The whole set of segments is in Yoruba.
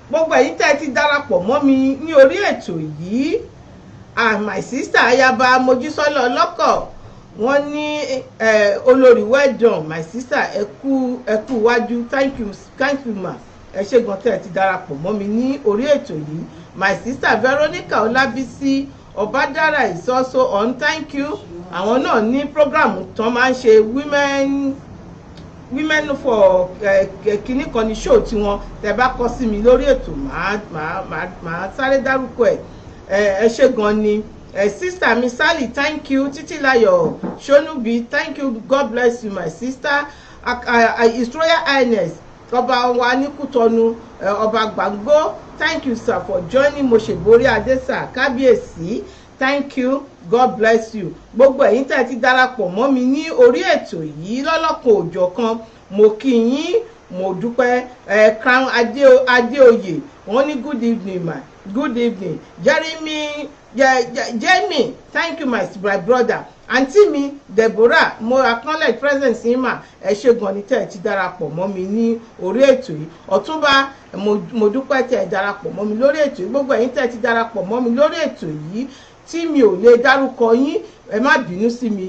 gbogbo ẹ̀yin tẹ́ ti darapọ̀ mọ́ mi ní orí ètò yìí. My sister Ayaba Mojísọ́lá Ọlọ́kọ̀ wọ́n ní olórí well done my sister ẹ kú wájú thank you ma ẹ ṣé gan tẹ́ ti darapọ̀ mọ́ mi ní orí ètò yìí. My sister Veronica Ọlábísí Ọbádára is also on thank you. Àwọn náà ní program tán máa ń ṣe women for kíní kan ní show tiwọn tẹ́ bá kọ sí mi lórí ètò màá sáré dárúkọ ẹ ṣé gan ni. Sister mi Sally thank you. Títílayọ̀ Ṣónúbí thank you God bless you my sister. His Royal Highness ọba wa ní Kútọ̀nù ọba Gbàngbó thank you sir for joining Mosebori Adesa kábíyèsí thank you God bless you. Gbogbo ẹ̀yin tẹ́ ti darapọ̀ mọ́ mi ní orí ètò yìí lọ́lọ́kan òjọ̀kan mo kí yín mo dúpẹ́. Crown Adéoyè wọ́n ní good evening ma good evening. Jamie thank you my brother. Àǹtí mi Deborah mo acknowledge presence yín mà ẹ ṣé gan ni tẹ́ ti darapọ̀ mọ́ mi ní orí ètò yìí. Ọ̀túnba mo dúpẹ́ tẹ́ darapọ̀ mọ́ mi lórí ètò yìí. Gbogbo ẹ̀yin tẹ́ ti darapọ̀ mọ́ mi lórí ètò yìí tí mi ò lè dárúkọ yín ẹ má bínú sí mi.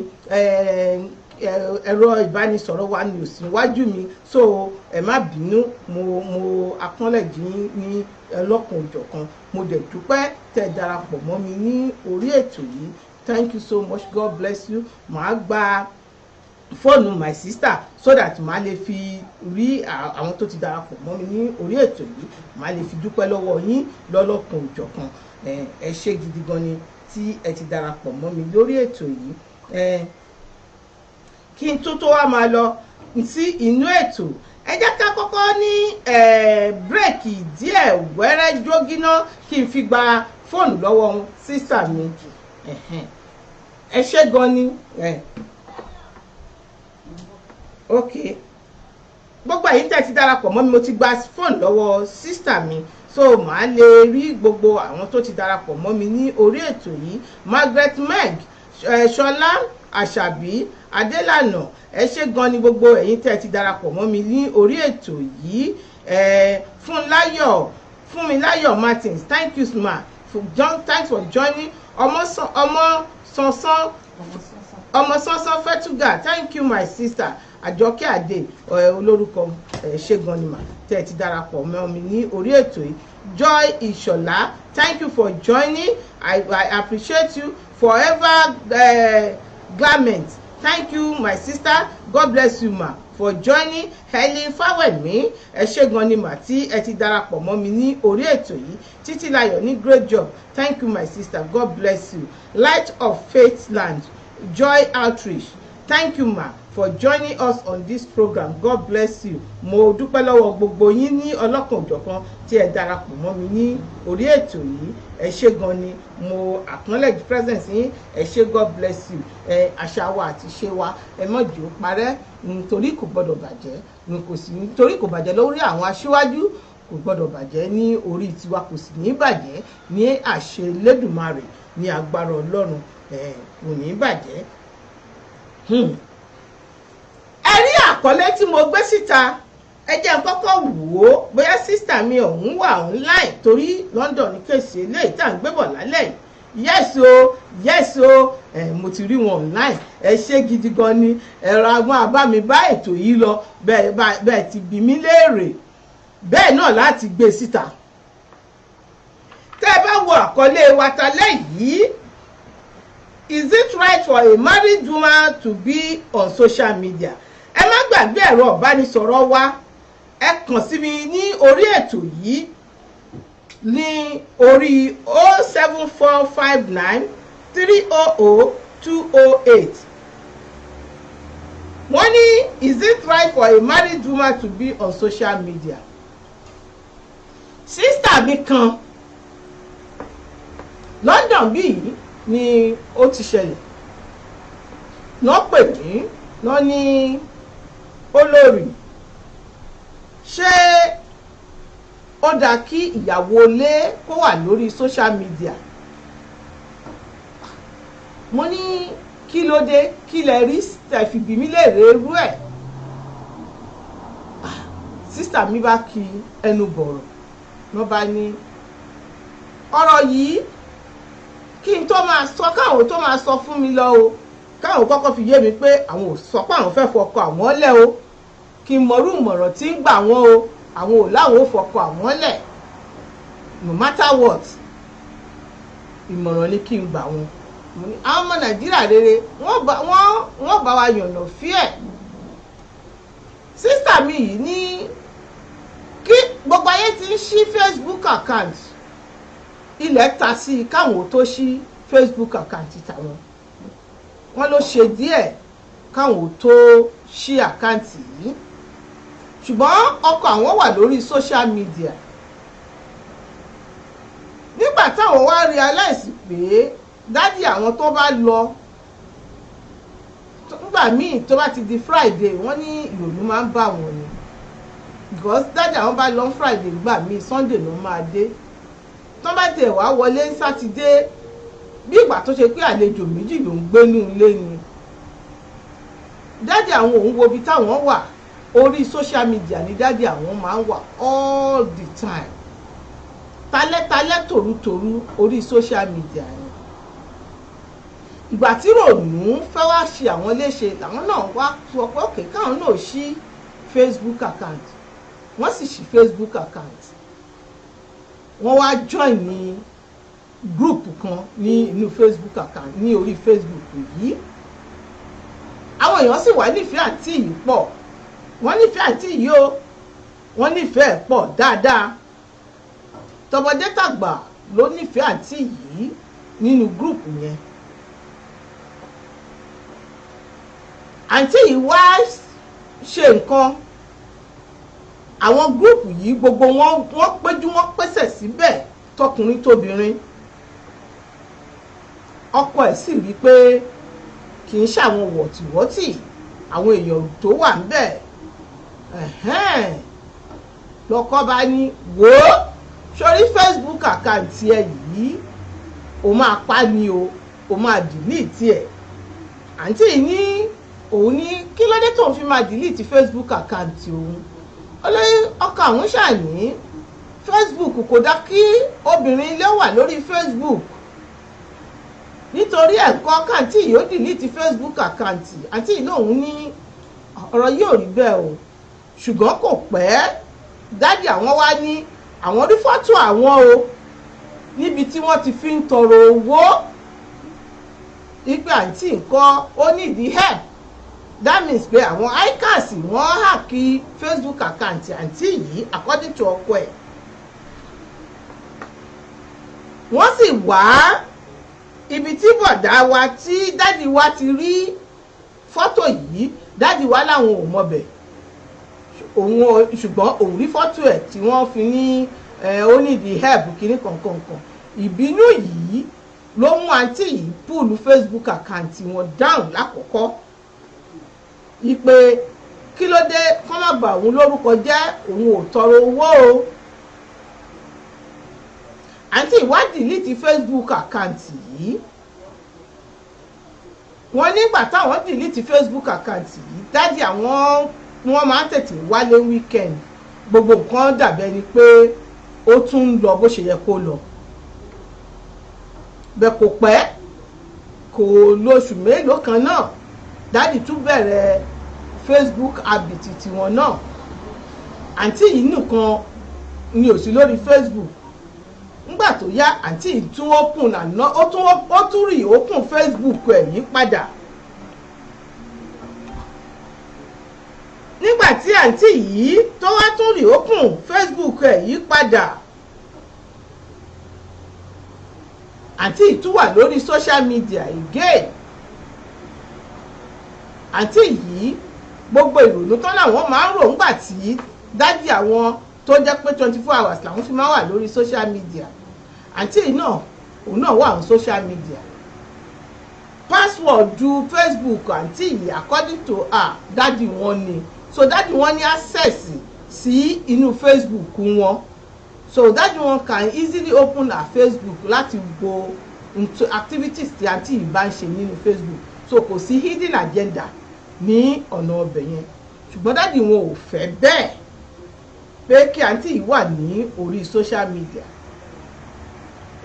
Ẹ̀rọ ìbánisọ̀rọ̀ wa ni ò sí wájú mi so ẹ má bínú mo acknowledge yín ní ọlọ́kan òjọ̀kan. Mo dẹ̀ dúpẹ́ tẹ́ darapọ̀ mọ́ mi ní orí ètò yìí. Thank you so much God bless you. Màá gba fóònù my sister so that màá lè fi rí àwọn tó ti darapọ̀ mọ́ mi ní orí ètò yìí màá lè fi dúpẹ́ lọ́wọ́ yín lọ́lọ́kan òjọ̀kan. Ẹ ṣé gidi gan ni tí ẹ ti darapọ̀ mọ́ mi lórí ètò yìí. Kí n tó wá máa lọ sí inú ètò ẹ jẹ́ ká kọ́kọ́ ní bírèkì díẹ̀ wẹ́rẹ́ jógíná kí n fi gba fóònù lọ́wọ́ sísà mi. Ẹ ṣé gan ni. Ok gbogbo ẹ̀yin tẹ́ ti darapọ̀ mọ́ mi mo ti gba fóònù lọ́wọ́ sísà mi so màá lè rí gbogbo àwọn tó ti darapọ̀ mọ́ mi ní orí ètò yìí. Margaret Meg Ṣọlá Àṣàbí Adélànà ẹ ṣé gan ni gbogbo ẹ̀yin tẹ́ ti darapọ̀ mọ́ mi ní orí ètò yìí. Fúnmiláyọ̀ Martins thank you ma thanks for joining. Ọmọ Sánsan Fẹ́túgà thank you my sister. Àjọkẹ́ Adé olórúkọ ṣé gan ni mà tẹ́ ti darapọ̀ mọ́ mi ní orí ètò yìí. Joy Ìṣọ̀lá thank you for joining. I appreciate you forever. Garment thank you my sister God bless you ma for joining. Helen Fáwẹ̀mí ẹ ṣé gan ni mà tí ẹ ti darapọ̀ mọ́ mi ní orí ètò yìí. Títílayọ̀ ní great job thank you my sister God bless you. Light of Faith Land Joy Outreach thank you ma for joining us on this program God bless you. Mo dúpẹ́ lọ́wọ́ gbogbo yín ní ọlọ́kan òjọ̀kan tí ẹ darapọ̀ mọ́ mi ní orí ètò yìí. Ẹ ṣé gan ni mo acknowledge presence yín ẹ ṣé God bless you. Àṣà wa àti ṣe wa ẹ má jẹ́ ó parẹ́ nítorí kò gbọ́dọ̀ bàjẹ́ nítorí kò bàjẹ́ lórí àwọn aṣíwájú kò gbọ́dọ̀ bàjẹ́ ní orí tiwa kò sì ní bàjẹ́ ní àṣẹ Elédùmarè ní agbára Ọlọ́run kò ní bàjẹ́. Ẹ rí àkọlé tí mo gbé síta ẹ jẹ́ kọ́kọ́ wò ó bóyá sísítà mi ọ̀hún wà online torí London ní kèsì eléyìí tá à ń gbé bọ̀ lálẹ́ yìí. yes o mo ti rí wọn online. Ẹ ṣé gidi gan ni ẹ̀rọ agbọ́n àbá mi bá ètò yìí lọ bẹ́ẹ̀ ti bí mi léèrè bẹ́ẹ̀ náà láti gbé síta. Tẹ́ ẹ bá wo àkọlé wa talẹ́ yìí, is it right for a married woman to be on social media? Ẹ má gbàgbé ẹ̀rọ ìbánisọ̀rọ̀ wa ẹ kàn sí mi ní orí ètò yìí ní orí 07459 300 208. Wọ́n ní is it right for a married woman to be on social media? Sísítà mi kan London bíi ni ó ti ṣẹlẹ̀ náà pè mí náà ní olórí ṣé ó dáa kí ìyàwó ilé kó wà lórí social media. Mo ní kí ló dé kí lẹ rí tẹ̀fì bí mi lè rérú ẹ̀. Sísítà mi bá kí ẹnu bọ̀rọ̀ wọ́n bá ní ọ̀rọ̀ yìí kí n tó máa sọ káwọn tó máa sọ fún mi lọ o, káwọn kọ́kọ́ fi yé mi pé àwọn ò sọ pé àwọn fẹ́ fọkọ àwọn lẹ̀ o, kí n mọrú ìmọ̀ràn tí ń gbà wọ́n o, àwọn ò láwọn ò fọkọ àwọn lẹ̀ no matter what, ìmọ̀ràn ni kí n gbà wọ́n. Àwọn ọmọ Nàìjíríà rere wọ́n bá wa yànnà fíẹ̀. Sísítà mi yìí ní kí gbogbo ayé ti ń ṣí Facebook account, ilẹ̀ ta sí i káwọn tó ṣí Facebook account tàwọn. Wọ́n ló ṣe díẹ̀ káwọn tó ṣí àkáǹtì yìí, ṣùgbọ́n ọkọ àwọn wà lórí social media. Nígbà táwọn wá realize pé dádì àwọn tó bá lọ nígbà míì tó bá ti di Friday wọ́n ní ìrònú máa ń bá wọn ni, because dádì àwọn bá lọ Friday gbà míì Sunday ló máa dé. Tó bá tẹ̀ wá wọlé Saturday bí ìgbà tó ṣe pé àlejò méjì ló ń gbénú ilé ni. Dádì àwọn òun wo ibi táwọn wà, orí social media ni dádì àwọn máa ń wà all the time, talẹ́talẹ́ tòrútòrú orí social media ni. Ìgbà tí rònú fẹ́ wá ṣe àwọn léṣe làwọn náà wá sọ pé òkè káwọn náà ṣí Facebook account. Wọ́n sì ṣí Facebook account, wọ́n wá join ní group kan ní inú Facebook account ní orí Facebook yìí. Àwọn èèyàn sì wá nífẹ̀ẹ́ àǹtí yìí pọ̀, wọ́n nífẹ̀ẹ́ àǹtí yìí o, wọ́n nífẹ̀ẹ́ pọ̀ dáadáa. Tọmọdé tàgbà ló nífẹ̀ẹ́ àǹtí yìí nínú group yẹn. Àǹtí yìí wá ṣe nǹkan, àwọn group yìí gbogbo wọn péjú wọn pèsè síbẹ̀ tọkùnrin tóbìnrin. Ọkọ ẹ̀ sì rí pé kì í ṣàwọn wọ̀tìwọ́tì àwọn èèyàn tó wà ńbẹ̀. Lọ́kọ bá ní wò ó sórí Facebook account ẹ yìí o máa pa ni o máa delete ẹ̀. Àǹtí yìí ní òun ní kí ló dé tóun fi máa delete Facebook account òun. Ọkọ àwọn ṣàní Facebook kò dá kí obìnrin ilé wà lórí Facebook, nítorí ẹ̀kọ́ àkáǹtì yìí ó delete Facebook account. Àǹtí yìí lòun ní ọ̀rọ̀ yìí ò rí bẹ́ẹ̀ o, ṣùgbọ́n kò pẹ́ dádì àwọn wá ní àwọn rí fọ́tò àwọn o níbi tí wọ́n ti fi ń tọrọ owó, ipe àǹtí nǹkan ó nídìí help. That means pé àwọn icons wọ́n hack Facebook account àǹtí yìí according to ọkọ ẹ̀. Wọ́n sì wá ibi tí bọ̀dá wa tí dádì wa ti rí fọ́tò yìí, dádì wa láwọn ò mọbẹ̀ òun, ṣùgbọ́n òun rí fọ́tò ẹ̀ tí wọ́n fi ní ó nídìí help kìíní kankan. Ìbínú yìí ló mú àǹtí yìí púùlù Facebook account wọn down lákọ̀ọ́kọ́. Ipe kí ló dé kọ́ má bà òun lórúkọ jẹ́, òun ò tọrọ owó o. Àǹtí ìwá delete Facebook account yìí. Wọ́n nígbà táwọn delete Facebook account yìí, dádì àwọn wọ́n máa ń tètè wálé weekend, gbogbo nǹkan dàbẹ́ ni pé ó tún ń lọ bó ṣe yẹ kó lọ. Bẹ́ẹ̀ kò pẹ́ kò lóṣù mélòó kan náà dádì tún bẹ̀rẹ̀ Facebook habit tiwọn náà. Àǹtí yìí nìkan ni ò sí lórí Facebook. Nígbà tó yá àǹtí yìí tún open àná ó tún rí open Facebook ẹ̀ yí padà. Nígbà tí àǹtí yìí tó wá tún rí open Facebook ẹ̀ yí padà, àǹtí yìí tún wà lórí social media again. Àǹtí yìí gbogbo ìrònú tán làwọn máa ń rò ńgbà tí dádì àwọn tó jẹ́ pé 24 hours làwọn fi máa wà lórí social media. Àǹtí yìí náà òun náà wà ní social media. Password ju Facebook àǹtí yìí according to her dádì wọn ni, so dádì wọn ní access sí inú Facebook wọn, so dádì wọn can easily open her Facebook láti wo into activities tí àǹtí yìí bá ń ṣe nínú Facebook, so kò sí hidden agenda ní ọ̀nà ọbẹ̀ yẹn. Ṣùgbọ́n dádì wọn ò fẹ́ bẹ́ẹ̀. pé kí àǹtí yìí wà ní orí social media.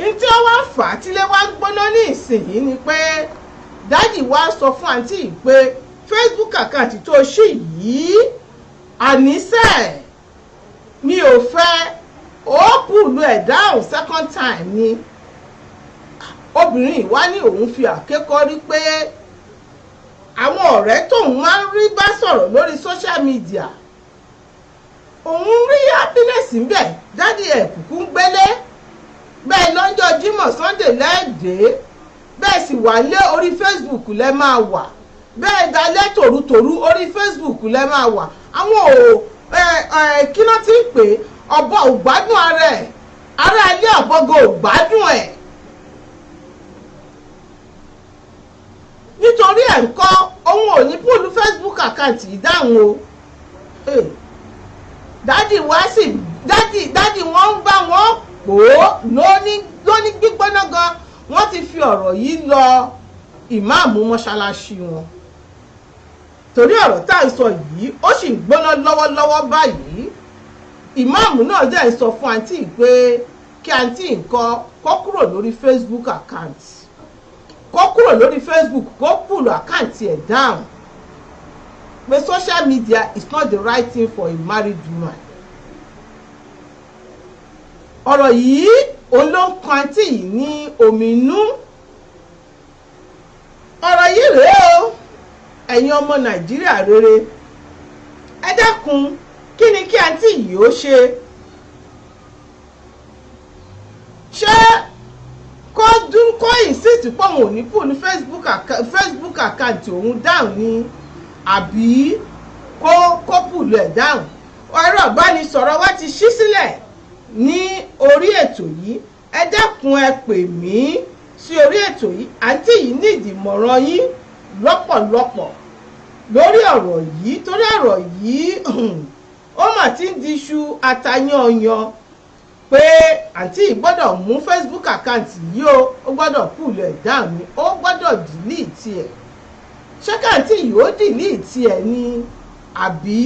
Ntí ó wá fà á tílé wá gbóná ní ìsinyìí ni pé dájì wá sọ fún àǹtí yìí pé Facebook account tó ṣì yìí àníṣe mi ò fẹ́ ó pùlù ẹ̀ dáhùn second time ni. Obìnrin wá ní òun fi àkékọ́rí pé àwọn ọ̀rẹ́ tóun máa ń rí bá sọ̀rọ̀ lórí social media òun rí happiness ńbẹ̀. Dádì ẹ̀ kúkú ń gbélé bẹ́ẹ̀ lọ́jọ́ Jímọ̀ Sunday lẹ́ẹ̀dẹ́ bẹ́ẹ̀ sì wà lé orí Facebook lẹ́ máa wà bẹ́ẹ̀ dalẹ́ tòrútòrú orí Facebook lẹ́ máa wà. Àwọn kí ló ti ń pè ọ̀bọ ò gbádùn ara ẹ̀ ará ilé ọ̀bọ̀gọ̀ ò gbádùn ẹ̀. Nítorí ẹ̀ ń kọ́ òun ò ní púlù Facebook account ìdáhùn o. Dádì wá sí dádì wọ́n ń bá wọn pò ó lóní gbígbóná gan. Wọ́n ti fi ọ̀rọ̀ yìí lọ ìmáàmù mọ́ṣáláṣí wọn. Torí ọ̀rọ̀ tá à ń sọ yìí ó sì ń gbóná lọ́wọ́lọ́wọ́ báyìí. Ìmáàmù náà dẹ̀ ń sọ fún àǹtí pé kí àǹtí nǹkan kó kúrò lórí Facebook account. Kó kúrò lórí Facebook kó pùlù àkáǹtì ẹ̀ down. Pé social media is not the right thing for a married woman. Ọ̀rọ̀ yìí òun ló ń kan àǹtí yìí ní ominú. Ọ̀rọ̀ yìí rèé o ẹ̀yin ọmọ Nàìjíríà rere. Ẹ dákun kí ni kí àǹtí yìí ó ṣe? Ṣé kó insist pé òun ò ní pùlù Facebook account òun dáhùn ni àbí kó pùlù ẹ̀ dáhùn? Ọ̀rọ̀ ìbánisọ̀rọ̀ wa ti ṣí sílẹ̀ ní orí ètò yìí. Ẹ dákun ẹ pè mí sí orí ètò yìí. Àǹtí yìí ní ìdìmọ̀ràn yín lọ́pọ̀lọpọ̀ lórí ọ̀rọ̀ yìí torí ọ̀rọ̀ yìí ó mà ti ń di iṣu atayanyan pé àǹtí yìí gbọ́dọ̀ mú Facebook account yìí ó gbọ́dọ̀ pùlù ẹ̀ dáhùn ni ó gbọ́dọ̀ delete ẹ̀. Ṣé káǹtí yìí ó delete ẹ̀ ni àbí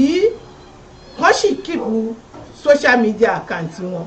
wọ́n sì kíìpù social media account wọn?